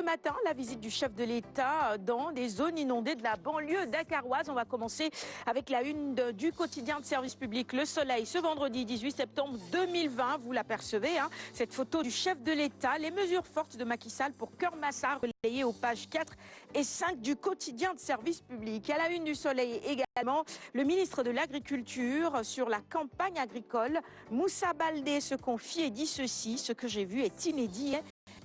Ce matin, la visite du chef de l'État dans des zones inondées de la banlieue dakaroise. On va commencer avec la une du quotidien de service public Le Soleil ce vendredi 18 septembre 2020. Vous l'apercevez, cette photo du chef de l'État. Les mesures fortes de Macky Sall pour Keur Massar, relayées aux pages 4 et 5 du quotidien de service public. À la une du Soleil également, le ministre de l'Agriculture sur la campagne agricole. Moussa Baldé se confie et dit ceci: ce que j'ai vu est inédit,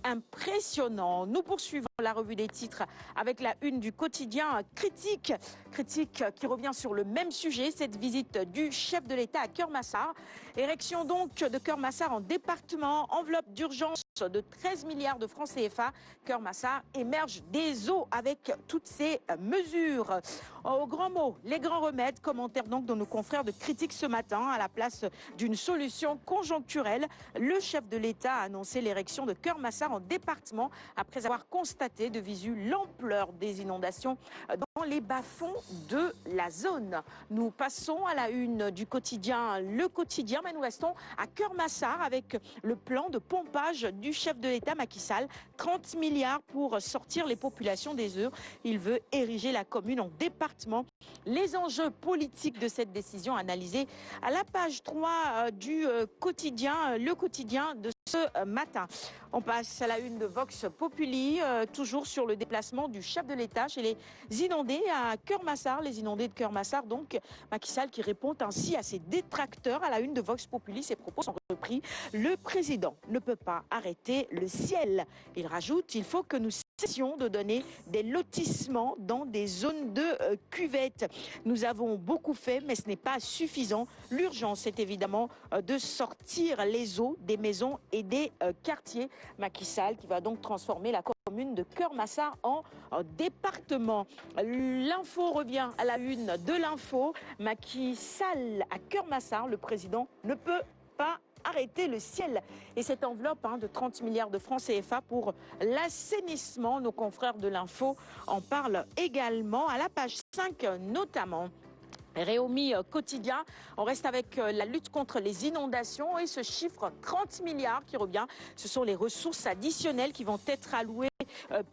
impressionnant. Nous poursuivons la revue des titres avec la une du quotidien Critique. Critique qui revient sur le même sujet, cette visite du chef de l'État à Keur Massar. Érection donc de Keur Massar en département, enveloppe d'urgence de 13 milliards de francs CFA. Keur Massar émerge des eaux avec toutes ces mesures. Au grand mot, les grands remèdes, commentaire donc de nos confrères de Critique ce matin. À la place d'une solution conjoncturelle, le chef de l'État a annoncé l'érection de Keur Massar en département après avoir constaté de visu l'ampleur des inondations dans les bas-fonds de la zone. Nous passons à la une du quotidien Le Quotidien, mais nous restons à Keur Massar avec le plan de pompage du chef de l'État Macky Sall. 30 milliards pour sortir les populations des eaux. Il veut ériger la commune en département. Les enjeux politiques de cette décision analysés à la page 3 du quotidien, Le Quotidien de ce matin. On passe à la une de Vox Populi, toujours sur le déplacement du chef de l'État chez les inondés à Keur Massar. Les inondés de Keur Massar, donc Macky Sall qui répond ainsi à ses détracteurs. À la une de Vox Populi, ses propos sont repris. Le président ne peut pas arrêter le ciel. Il rajoute: il faut que nous cessions de donner des lotissements dans des zones de cuvette. Nous avons beaucoup fait, mais ce n'est pas suffisant. L'urgence est évidemment de sortir les eaux des maisons et des quartiers. Macky Sall qui va donc transformer la commune de Keur Massar en département. L'info revient à la une de l'info. Macky Sall à Keur Massar, le président ne peut pas arrêter le ciel. Et cette enveloppe de 30 milliards de francs CFA pour l'assainissement, nos confrères de l'info en parlent également à la page 5 notamment. Réumi quotidien, on reste avec la lutte contre les inondations et ce chiffre 30 milliards qui revient. Ce sont les ressources additionnelles qui vont être allouées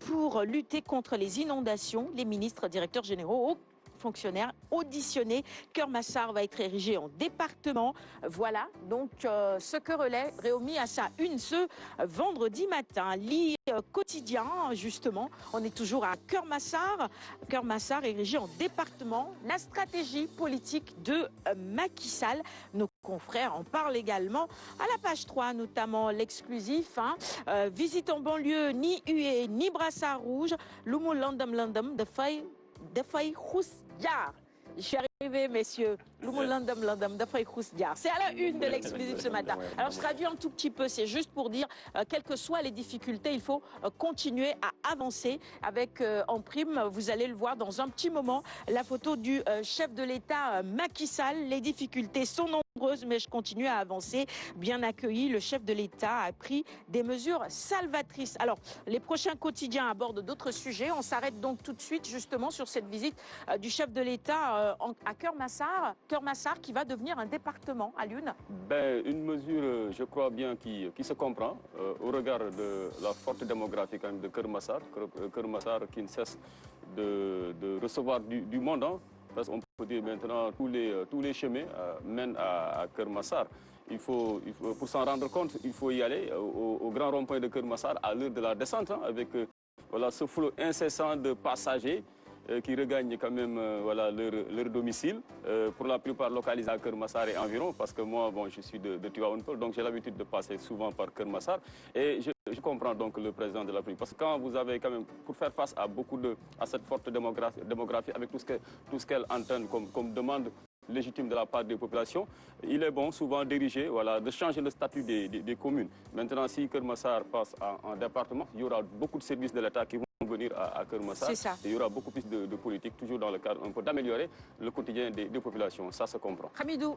pour lutter contre les inondations. Les ministres, directeurs généraux, fonctionnaires auditionnés. Keur Massar va être érigé en département. Voilà donc ce que relaie Réumi à sa une ce vendredi matin. Quotidien, justement, on est toujours à Keur Massar érigé en département. La stratégie politique de Macky Sall. Nos confrères en parlent également à la page 3, notamment l'exclusif. Visite en banlieue, ni huée, ni brassard rouge. Lumu landam de feuilles Diar. Je suis arrivée, messieurs. C'est à la une de l'exclusif ce matin. Alors, je traduis un tout petit peu. C'est juste pour dire, quelles que soient les difficultés, il faut continuer à avancer avec en prime. Vous allez le voir dans un petit moment, la photo du chef de l'État Macky Sall. Les difficultés sont nombreuses, mais je continue à avancer. Bien accueilli, le chef de l'État a pris des mesures salvatrices. Alors, les prochains quotidiens abordent d'autres sujets. On s'arrête donc tout de suite justement sur cette visite du chef de l'État à Keur Massar qui va devenir un département à Lune. Une mesure, je crois bien, qui se comprend au regard de la forte démographie quand même de Keur Massar. Keur Massar qui ne cesse de recevoir du monde. Parce qu'on peut dire maintenant tous les chemins mènent à Keur Massar. Pour s'en rendre compte, il faut y aller au grand rond-point de Keur Massar à l'heure de la descente, avec ce flot incessant de passagers qui regagnent quand même leur domicile, pour la plupart localisés à Keur Massar et environ, parce que moi, je suis de Tivaouane Peulh, donc j'ai l'habitude de passer souvent par Keur Massar. Et je comprends donc le président de la République, parce que quand vous avez quand même, pour faire face à cette forte démographie, avec tout ce qu'elle entraîne comme demande légitime de la part des populations, il est bon souvent d'ériger, de changer le statut des communes. Maintenant, si Keur Massar passe en département, il y aura beaucoup de services de l'État qui vont venir à Keur Massar. Il y aura beaucoup plus de politique, toujours dans le cadre un peu d'améliorer le quotidien des populations. Ça se comprend. Hamidou.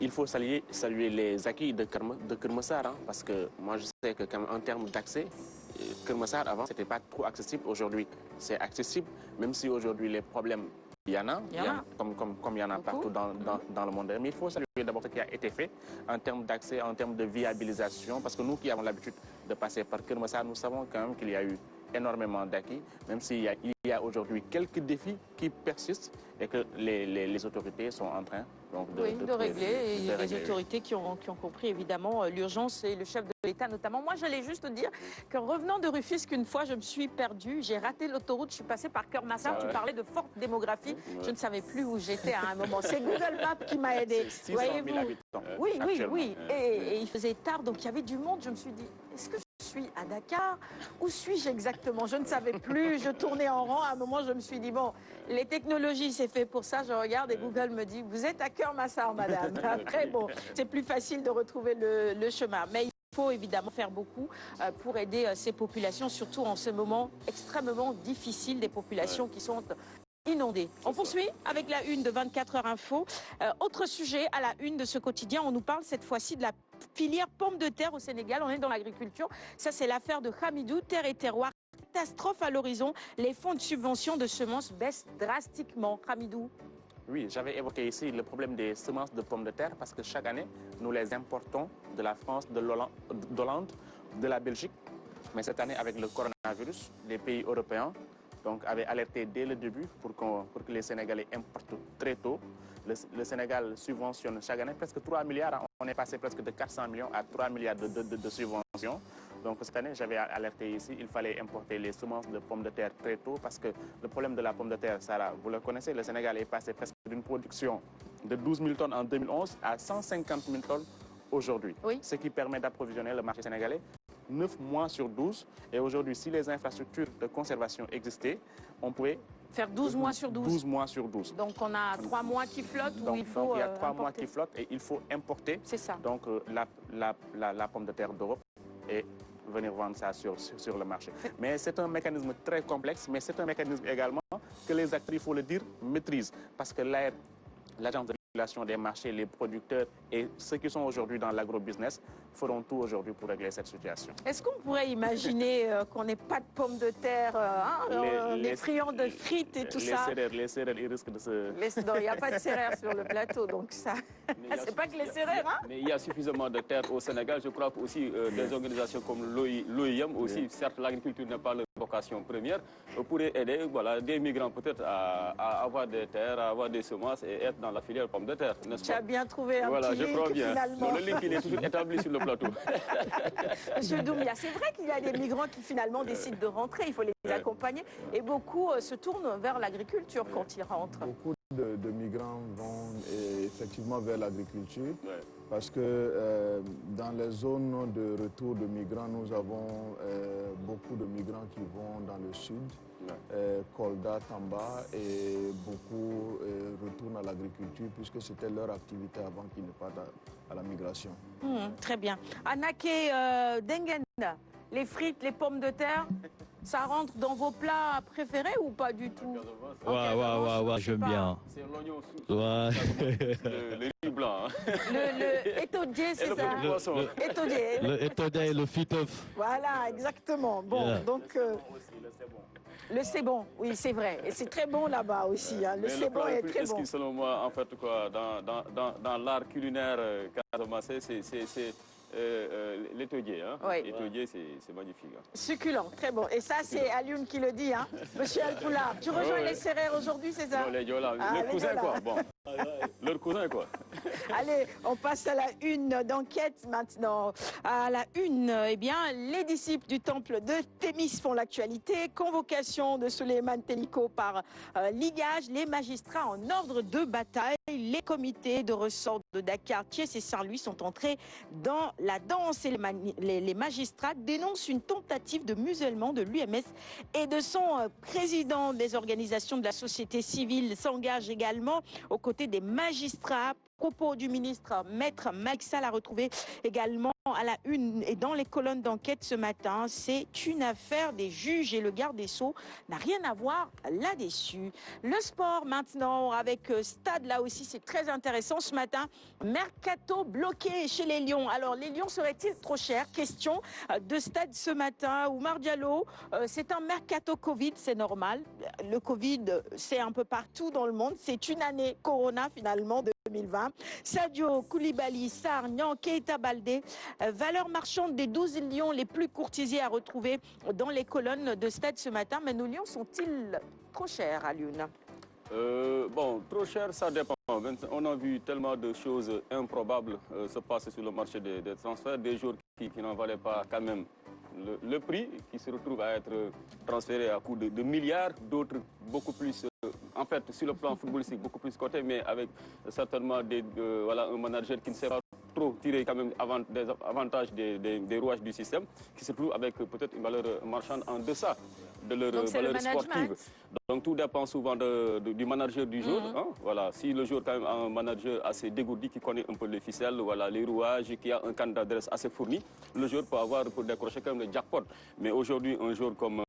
Il faut saluer les acquis de Keur Massar, parce que moi je sais qu'en termes d'accès, Keur Massar avant c'était pas trop accessible. Aujourd'hui c'est accessible, même si aujourd'hui les problèmes il y en a, comme il y en a partout dans le monde. Mais il faut saluer d'abord ce qui a été fait en termes d'accès, en termes de viabilisation, parce que nous qui avons l'habitude de passer par Keur Massar, nous savons quand même qu'il y a eu énormément d'acquis, même s'il y a aujourd'hui quelques défis qui persistent et que les autorités sont en train donc, de régler. Et il y a des autorités qui ont compris évidemment l'urgence et le chef de l'État notamment. Moi, j'allais juste dire qu'en revenant de Rufisque, une fois, je me suis perdue. J'ai raté l'autoroute, je suis passée par Keur-Massar. Tu parlais de forte démographie. Je ne savais plus où j'étais à un moment. C'est Google Maps qui m'a aidé. 600 000 habitants. Oui. Et il faisait tard, donc il y avait du monde. Je me suis dit, est-ce que je suis à Dakar? Où suis-je exactement? Je ne savais plus. Je tournais en rond. À un moment, je me suis dit, bon, les technologies, c'est fait pour ça. Je regarde et Google me dit, vous êtes à Keur-Massar, madame. Après, bon, c'est plus facile de retrouver le chemin. Mais il faut évidemment faire beaucoup pour aider ces populations, surtout en ce moment extrêmement difficile, des populations qui sont inondées. On poursuit avec la une de 24 heures info. Autre sujet à la une de ce quotidien, on nous parle cette fois-ci de la filière pomme de terre au Sénégal. On est dans l'agriculture. Ça, c'est l'affaire de Hamidou, terre et terroir. Catastrophe à l'horizon. Les fonds de subvention de semences baissent drastiquement. Hamidou. Oui, j'avais évoqué ici le problème des semences de pommes de terre parce que chaque année, nous les importons de la France, de l'Hollande, de la Belgique. Mais cette année, avec le coronavirus, les pays européens avaient alerté dès le début pour que les Sénégalais importent très tôt. Le Sénégal subventionne chaque année presque 3 milliards. On est passé presque de 400 millions à 3 milliards de subventions. Donc cette année, j'avais alerté ici, il fallait importer les semences de pommes de terre très tôt parce que le problème de la pomme de terre, Sarah, vous le connaissez, le Sénégal est passé presque d'une production de 12 000 tonnes en 2011 à 150 000 tonnes aujourd'hui. Oui. Ce qui permet d'approvisionner le marché sénégalais 9 mois sur 12. Et aujourd'hui, si les infrastructures de conservation existaient, on pouvait faire 12 mois sur 12. 12 mois sur 12. Donc on a 3 mois qui flottent donc, il faut il y a 3 mois qui flottent et il faut importer. C'est ça. Donc la pomme de terre d'Europe et venir vendre ça sur le marché. Mais c'est un mécanisme très complexe, mais c'est un mécanisme également que les acteurs, il faut le dire, maîtrisent. Parce que l'agence de régulation des marchés, les producteurs et ceux qui sont aujourd'hui dans l'agrobusiness feront tout aujourd'hui pour régler cette situation. Est-ce qu'on pourrait imaginer qu'on n'ait pas de pommes de terre, les friands de frites et tout ça? Les céréales, ils risquent de se... Non, il n'y a pas de céréales sur le plateau, donc ça... C'est pas que les céréales, hein? Mais il y a suffisamment de terre au Sénégal. Je crois aussi des organisations comme l'OIM aussi, certes l'agriculture n'est pas leur vocation première, pourrait aider des migrants peut-être à avoir des terres, à avoir des semences et être dans la filière pomme de terre, n'est-ce pas? Tu as bien trouvé un petit je crois link, bien. finalement. Non, le link, il est toujours établi sur le plateau. Monsieur Doumbia, c'est vrai qu'il y a des migrants qui finalement décident de rentrer, il faut les accompagner. Et beaucoup se tournent vers l'agriculture quand ils rentrent. Beaucoup de migrants vont effectivement vers l'agriculture parce que dans les zones de retour de migrants, nous avons beaucoup de migrants qui vont dans le sud. Kolda, Tamba, et beaucoup retournent à l'agriculture puisque c'était leur activité avant qu'ils ne partent à la migration. Très bien. Anaké Dengen, les frites, les pommes de terre, ça rentre dans vos plats préférés ou pas du tout? Ouais, j'aime bien. C'est l'oignon sous. Ouais. Le riz blanc. Le étodier, c'est ça? Le étodier et le fiteuf. Voilà, exactement. Bon, donc... Le c'est-bon, oui, c'est vrai. Et c'est très bon là-bas aussi. Hein. Le c'est-bon est très bon. Selon moi, en fait, dans l'art culinaire casamançais, c'est l'étodier. Hein. Oui. L'étodier, c'est magnifique. Hein. Succulent, très bon. Et ça, c'est Alioune qui le dit. Hein. Monsieur Alpoula, tu rejoins les Sérères aujourd'hui, c'est ça? Non, les Diola. Les cousins, quoi. Bon. Leur cousin, quoi. Allez, on passe à la une d'enquête maintenant. À la une, eh bien, les disciples du temple de Thémis font l'actualité. Convocation de Souleymane Teliko par ligage. Les magistrats en ordre de bataille. Les comités de ressort de Dakar, Thiès et Saint-Louis sont entrés dans la danse. Et les magistrats dénoncent une tentative de musellement de l'UMS et de son président. Les organisations de la société civile s'engagent également aux côtés des magistrats. Propos du ministre Maître Macky Sall a retrouvé également à la une et dans les colonnes d'enquête ce matin. C'est une affaire des juges et le garde des Sceaux n'a rien à voir là-dessus. Le sport maintenant avec Stade, là aussi c'est très intéressant ce matin. Mercato bloqué chez les Lions. Alors les Lions seraient-ils trop chers? Question de Stade ce matin. Oumar Diallo, c'est un mercato Covid, c'est normal. Le Covid, c'est un peu partout dans le monde. C'est une année Corona finalement de 2020. Sadio Koulibaly, Sarr, Niang, Keita Baldé, valeur marchande des 12 lions les plus courtisés à retrouver dans les colonnes de stade ce matin. Mais nos lions sont-ils trop chers à Lune? Bon, trop cher, ça dépend. On a vu tellement de choses improbables se passer sur le marché des transferts, des joueurs qui n'en valaient pas quand même le prix, qui se retrouvent à être transférés à coût de milliards, d'autres beaucoup plus, en fait, sur le plan footballistique, beaucoup plus coté, mais avec certainement voilà, un manager qui ne sait pas trop tirer quand même des avantages des rouages du système, qui se trouve avec peut-être une valeur marchande en deçà de leur valeur sportive. Donc tout dépend souvent du manager du jour. Hein, voilà. Si le joueur quand même a un manager assez dégourdi, qui connaît un peu les ficelles, voilà, les rouages, qui a un candidat d'adresse assez fourni, le joueur peut avoir pour décrocher quand même le jackpot. Mais aujourd'hui, un joueur comme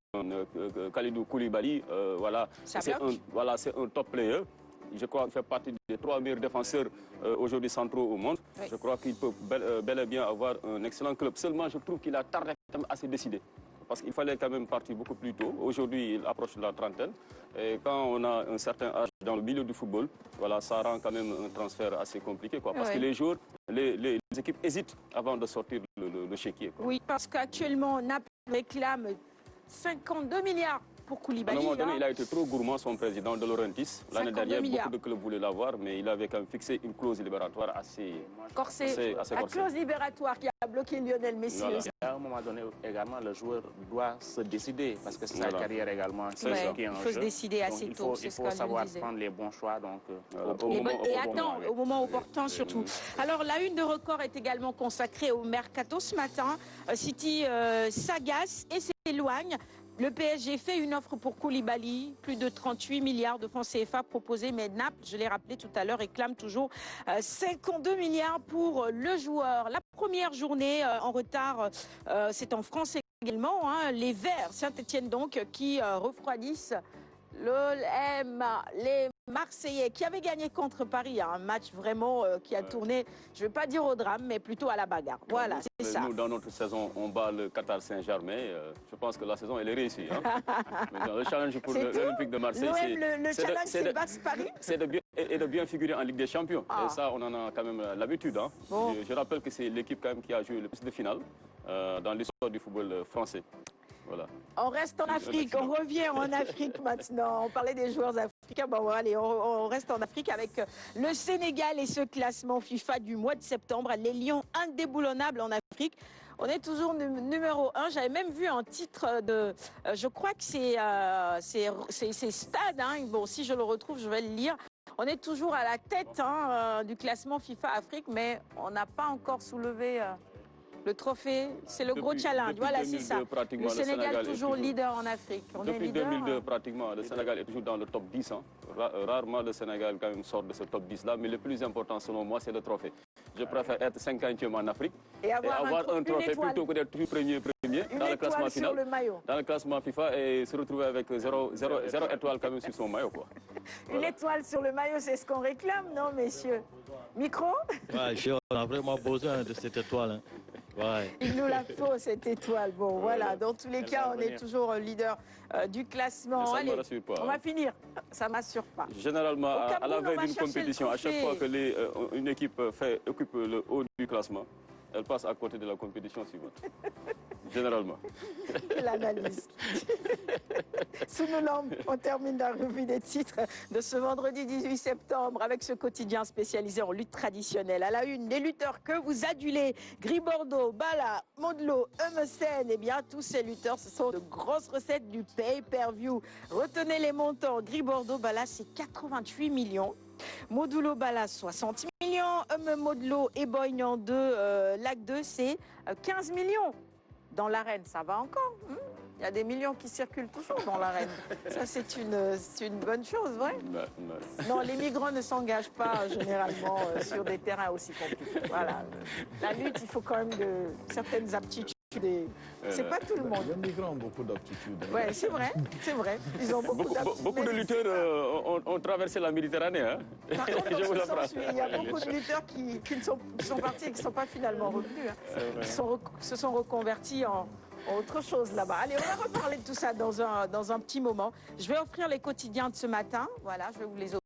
Kalidou Koulibaly, voilà, c'est un top player. Je crois qu'il fait partie des 3 meilleurs défenseurs aujourd'hui centraux au monde. Oui. Je crois qu'il peut bel et bien avoir un excellent club. Seulement, je trouve qu'il a tardé à se décider. Parce qu'il fallait quand même partir beaucoup plus tôt. Aujourd'hui, il approche de la trentaine. Et quand on a un certain âge dans le milieu du football, voilà, ça rend quand même un transfert assez compliqué. Quoi, parce que les joueurs, les équipes hésitent avant de sortir le chéquier. Quoi. Oui, parce qu'actuellement, Naples réclame 52 milliards. Pour Koulibaly, à un moment donné, il a été trop gourmand, son président de Laurentis. L'année dernière, beaucoup de clubs voulaient l'avoir, mais il avait quand même fixé une clause libératoire assez corsée. La clause libératoire qui a bloqué Lionel Messi. Voilà. À un moment donné, également, le joueur doit se décider, parce que c'est sa carrière également. Il faut se décider assez tôt. Il faut savoir prendre les bons choix. Donc, au moment opportun surtout. Alors, la une de Record est également consacrée au mercato ce matin. City s'agace et s'éloigne. Le PSG fait une offre pour Koulibaly, plus de 38 milliards de francs CFA proposés, mais Naples, je l'ai rappelé tout à l'heure, réclame toujours 52 milliards pour le joueur. La première journée en retard, c'est en France également, hein, les Verts Saint-Etienne donc, qui refroidissent les Marseillais qui avaient gagné contre Paris, un match vraiment qui a tourné, je ne vais pas dire au drame, mais plutôt à la bagarre. Voilà, c'est ça. Nous, dans notre saison, on bat le Qatar Saint-Germain. Je pense que la saison, elle est réussie. Hein. Le challenge pour l'Olympique de Marseille, c'est de bien figurer en Ligue des Champions. Et ça, on en a quand même l'habitude. Hein. Bon. Je rappelle que c'est l'équipe quand même qui a joué le plus de finales dans l'histoire du football français. Voilà. On reste en Afrique, on revient en Afrique maintenant. On parlait des joueurs africains. Bon, allez, on reste en Afrique avec le Sénégal et ce classement FIFA du mois de septembre. Les Lions indéboulonnables en Afrique. On est toujours numéro 1. J'avais même vu un titre de... je crois que c'est Stade. Hein. Bon, si je le retrouve, je vais le lire. On est toujours à la tête du classement FIFA Afrique, mais on n'a pas encore soulevé... le trophée, c'est le gros challenge. Voilà, c'est ça. Le Sénégal est toujours leader en Afrique. Depuis 2002, pratiquement, le Sénégal est toujours dans le top 10. Hein. Rarement le Sénégal quand même sort de ce top 10-là. Mais le plus important, selon moi, c'est le trophée. Je préfère être 50e en Afrique et avoir un trophée plutôt que d'être toujours premier dans le classement final. Dans le classement FIFA et se retrouver avec 0 étoile quand même sur son maillot. Quoi. Une étoile sur le maillot, c'est ce qu'on réclame, non, messieurs? Micro? Ouais, on a vraiment besoin de cette étoile. Hein. Ouais. Il nous la faut, cette étoile. Bon, voilà. Dans tous les cas, on est toujours leader du classement. Ça Allez, pas, on va finir. Ça ne m'assure pas. Généralement, à la veille d'une compétition, à chaque fois que une équipe occupe le haut du classement, elle passe à côté de la compétition suivante. Généralement. L'analyse. Sous nos lampes, on termine la revue des titres de ce vendredi 18 septembre avec ce quotidien spécialisé en lutte traditionnelle. À la une, les lutteurs que vous adulez, Gris Bordeaux, Bala, Modlo, Eumeu Sène, eh bien tous ces lutteurs, ce sont de grosses recettes du pay-per-view. Retenez les montants. Gris Bordeaux, Bala, c'est 88 millions. Modulo Bala, 60 millions. Modlo et Boignan 2, Lac 2, c'est 15 millions. Dans l'arène, ça va encore. Il y a des millions qui circulent toujours dans l'arène. Ça, c'est une bonne chose, vrai? Non, les migrants ne s'engagent pas généralement sur des terrains aussi compliqués. Voilà. La lutte, il faut quand même certaines aptitudes. C'est pas tout le monde. Les migrants ont beaucoup d'aptitudes. Oui, c'est vrai. Ils ont beaucoup d'aptitudes. Beaucoup de lutteurs ont traversé la Méditerranée. Hein. Par contre, il y a beaucoup de lutteurs qui sont partis et qui ne sont pas finalement revenus. Hein. Qui se sont reconvertis en autre chose là-bas. Allez, on va reparler de tout ça dans un petit moment. Je vais offrir les quotidiens de ce matin. Voilà, je vais vous les offrir.